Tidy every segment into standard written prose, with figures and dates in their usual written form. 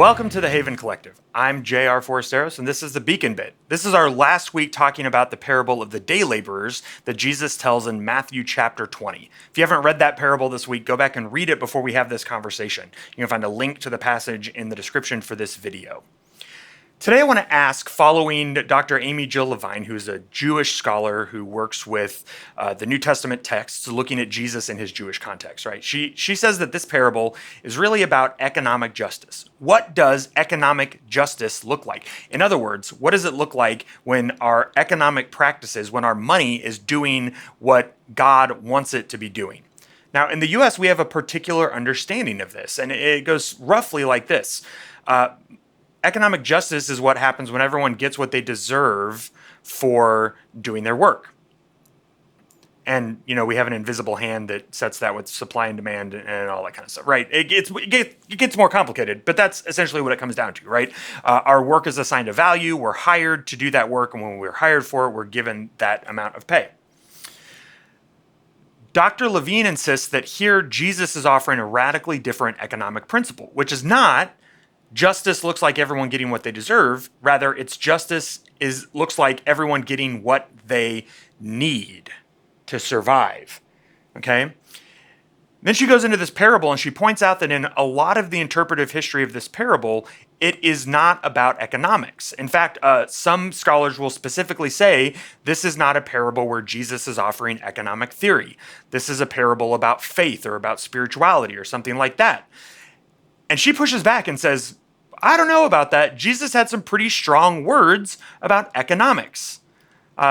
Welcome to the Haven Collective. I'm J.R. Forasteros, and this is the Beacon Bit. This is our last week talking about the parable of the day laborers that Jesus tells in Matthew chapter 20. If you haven't read that parable this week, go back and read it before we have this conversation. You can find a link to the passage in the description for this video. Today I want to ask, following Dr. Amy Jill Levine, who's a Jewish scholar who works with the New Testament texts, looking at Jesus in his Jewish context, right? She says that this parable is really about economic justice. What does economic justice look like? In other words, what does it look like when our economic practices, when our money is doing what God wants it to be doing? Now, in the US, we have a particular understanding of this, and it goes roughly like this. Economic justice is what happens when everyone gets what they deserve for doing their work. And, we have an invisible hand that sets that with supply and demand and all that kind of stuff, right? It gets more complicated, but that's essentially what it comes down to, right? Our work is assigned a value. We're hired to do that work, and when we're hired for it, we're given that amount of pay. Dr. Levine insists that here Jesus is offering a radically different economic principle, which is not justice looks like everyone getting what they deserve. Rather, it's justice looks like everyone getting what they need to survive. Okay? Then she goes into this parable and she points out that in a lot of the interpretive history of this parable, it is not about economics. In fact, some scholars will specifically say this is not a parable where Jesus is offering economic theory. This is a parable about faith or about spirituality or something like that. And she pushes back and says, I don't know about that. Jesus had some pretty strong words about economics.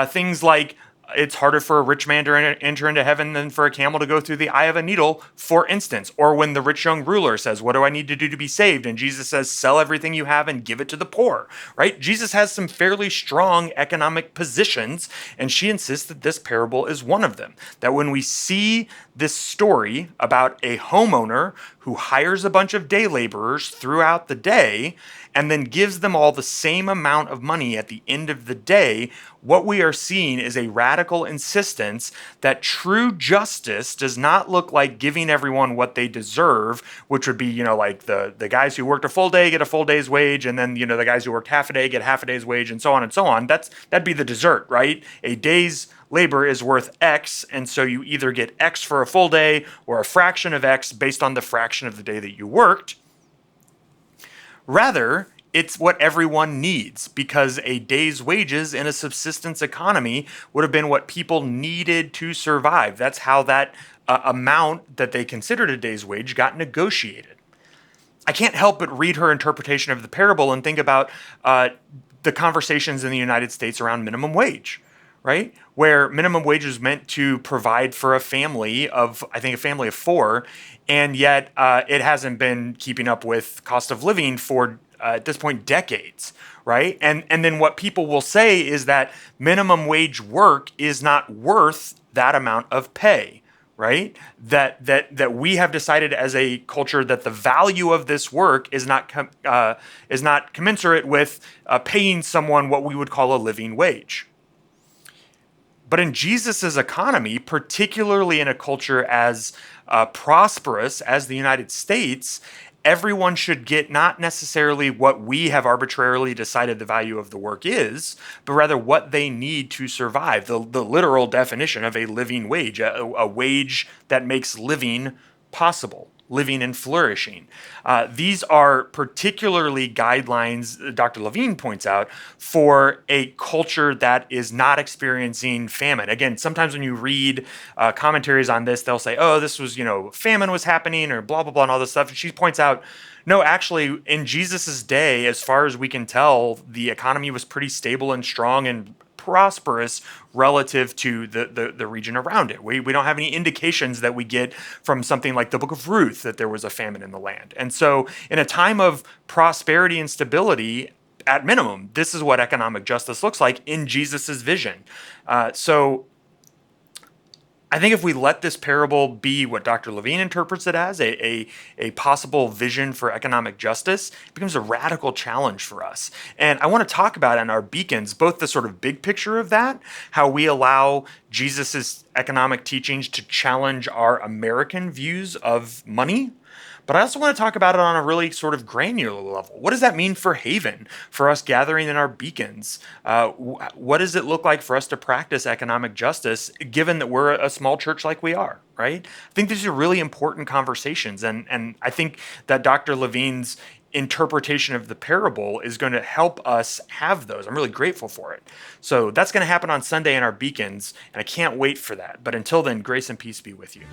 Things like, it's harder for a rich man to enter into heaven than for a camel to go through the eye of a needle, for instance. Or when the rich young ruler says, what do I need to do to be saved? And Jesus says, sell everything you have and give it to the poor, right? Jesus has some fairly strong economic positions, and she insists that this parable is one of them. That when we see this story about a homeowner who hires a bunch of day laborers throughout the day and then gives them all the same amount of money at the end of the day, what we are seeing is a radical insistence that true justice does not look like giving everyone what they deserve, which would be, like the guys who worked a full day get a full day's wage, and then, the guys who worked half a day get half a day's wage, and so on and so on. That'd be the dessert, right? A day's labor is worth X, and so you either get X for a full day or a fraction of X based on the fraction of the day that you worked. Rather, it's what everyone needs, because a day's wages in a subsistence economy would have been what people needed to survive. That's how that amount that they considered a day's wage got negotiated. I can't help but read her interpretation of the parable and think about the conversations in the United States around minimum wage, right? Where minimum wage is meant to provide for a family of, I think, a family of four, and yet it hasn't been keeping up with cost of living for, at this point, decades, right? And then what people will say is that minimum wage work is not worth that amount of pay, right? That we have decided as a culture that the value of this work is not commensurate with paying someone what we would call a living wage. But in Jesus's economy, particularly in a culture as prosperous as the United States, everyone should get not necessarily what we have arbitrarily decided the value of the work is, but rather what they need to survive, the literal definition of a living wage, a wage that makes living possible, living and flourishing. These are particularly guidelines, Dr. Levine points out, for a culture that is not experiencing famine. Again, sometimes when you read commentaries on this, they'll say, oh, this was, famine was happening or blah, blah, blah, and all this stuff. And she points out, no, actually, in Jesus's day, as far as we can tell, the economy was pretty stable and strong and prosperous relative to the region around it. We don't have any indications that we get from something like the Book of Ruth that there was a famine in the land. And so in a time of prosperity and stability, at minimum, this is what economic justice looks like in Jesus's vision. So I think if we let this parable be what Dr. Levine interprets it as, a possible vision for economic justice, it becomes a radical challenge for us. And I want to talk about in our beacons, both the sort of big picture of that, how we allow Jesus's economic teachings to challenge our American views of money, But I also want to talk about it on a really sort of granular level. What does that mean for Haven, for us gathering in our beacons? What does it look like for us to practice economic justice, given that we're a small church like we are, right? I think these are really important conversations. And I think that Dr. Levine's interpretation of the parable is going to help us have those. I'm really grateful for it. So that's going to happen on Sunday in our beacons, and I can't wait for that. But until then, grace and peace be with you.